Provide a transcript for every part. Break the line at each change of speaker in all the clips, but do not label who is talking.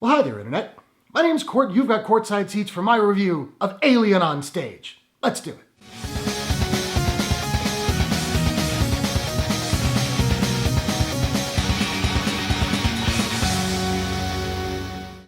Well, hi there, Internet. My name's Court. You've got courtside seats for my review of Alien on Stage. Let's do it.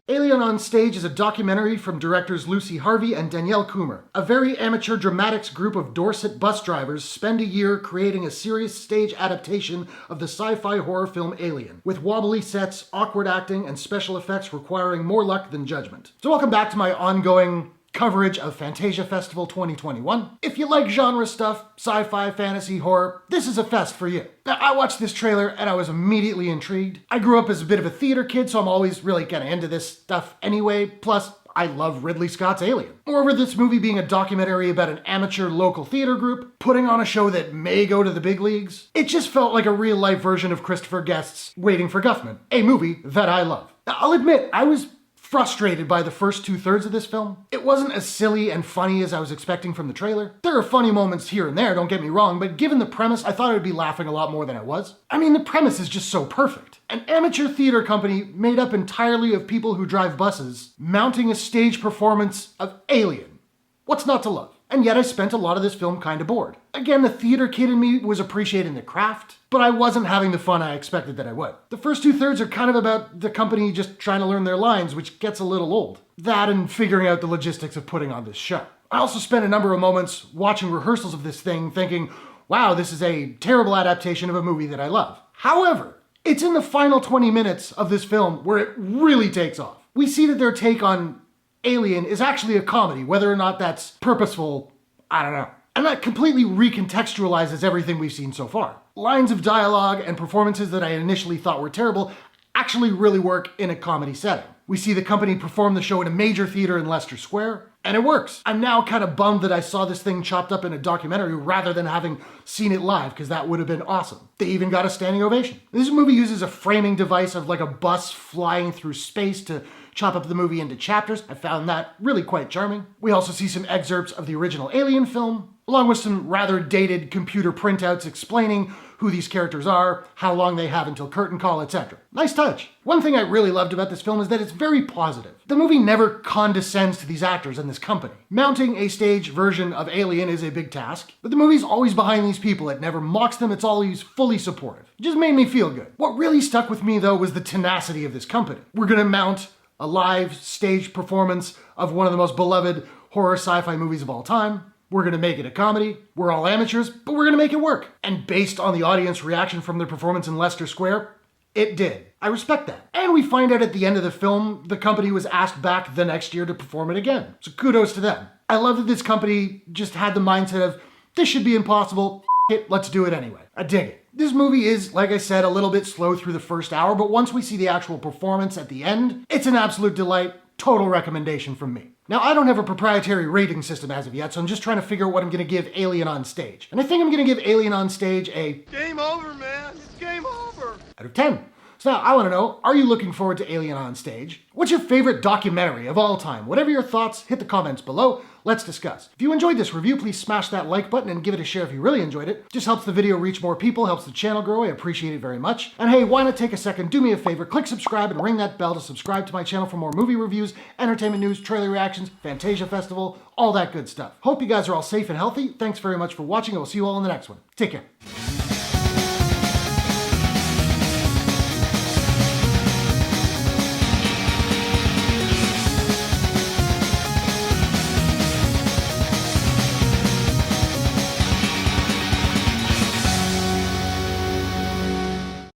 Alien on Stage is a documentary from directors Harvey and Danielle Kummer. A very amateur dramatics group of Dorset bus drivers spend a year creating a serious stage adaptation of the sci-fi horror film Alien, with wobbly sets, awkward acting, and special effects requiring more luck than judgment. So welcome back to my ongoing coverage of Fantasia Festival 2021. If you like genre stuff, sci-fi, fantasy, horror, this is a fest for you. Now, I watched this trailer and I was immediately intrigued. I grew up as a bit of a theater kid, so I'm always really kind of into this stuff anyway. Plus, I love Ridley Scott's Alien. Moreover, this movie being a documentary about an amateur local theater group putting on a show that may go to the big leagues, it just felt like a real-life version of Christopher Guest's Waiting for Guffman, a movie that I love. Now, I'll admit, I was frustrated by the first two-thirds of this film. It wasn't as silly and funny as I was expecting from the trailer. There are funny moments here and there, don't get me wrong, but given the premise, I thought I would be laughing a lot more than I was. I mean, the premise is just so perfect. An amateur theater company made up entirely of people who drive buses, mounting a stage performance of Alien. What's not to love? And yet I spent a lot of this film kind of bored. Again, the theater kid in me was appreciating the craft, but I wasn't having the fun I expected that I would. The first two-thirds are kind of about the company just trying to learn their lines, which gets a little old. That and figuring out the logistics of putting on this show. I also spent a number of moments watching rehearsals of this thing thinking, wow, this is a terrible adaptation of a movie that I love. However, it's in the final 20 minutes of this film where it really takes off. We see that their take on Alien is actually a comedy. Whether or not that's purposeful, I don't know. And that completely recontextualizes everything we've seen so far. Lines of dialogue and performances that I initially thought were terrible actually really work in a comedy setting. We see the company perform the show in a major theater in Leicester Square, and it works. I'm now kind of bummed that I saw this thing chopped up in a documentary rather than having seen it live, because that would have been awesome. They even got a standing ovation. This movie uses a framing device of like a bus flying through space to chop up the movie into chapters. I found that really quite charming. We also see some excerpts of the original Alien film, along with some rather dated computer printouts explaining who these characters are, how long they have until curtain call, etc. Nice touch. One thing I really loved about this film is that it's very positive. The movie never condescends to these actors and this company. Mounting a stage version of Alien is a big task, but the movie's always behind these people. It never mocks them, it's always fully supportive. It just made me feel good. What really stuck with me, though, was the tenacity of this company. We're gonna mount a live stage performance of one of the most beloved horror sci-fi movies of all time. We're gonna make it a comedy. We're all amateurs, but we're gonna make it work. And based on the audience reaction from their performance in Leicester Square, it did. I respect that. And we find out at the end of the film, the company was asked back the next year to perform it again. So kudos to them. I love that this company just had the mindset of, this should be impossible, it, let's do it anyway. I dig it. This movie is, like I said, a little bit slow through the first hour, but once we see the actual performance at the end, it's an absolute delight. Total recommendation from me. Now, I don't have a proprietary rating system as of yet, so I'm just trying to figure out what I'm going to give Alien on Stage. And I think I'm going to give Alien on Stage a
game over, man. It's game over.
out of 10. So now I want to know, are you looking forward to Alien on Stage? What's your favorite documentary of all time? Whatever your thoughts, hit the comments below. Let's discuss. If you enjoyed this review, please smash that like button and give it a share if you really enjoyed it. Just helps the video reach more people, helps the channel grow. I appreciate it very much. And hey, why not take a second, do me a favor, click subscribe and ring that bell to subscribe to my channel for more movie reviews, entertainment news, trailer reactions, Fantasia Festival, all that good stuff. Hope you guys are all safe and healthy. Thanks very much for watching. I will see you all in the next one. Take care.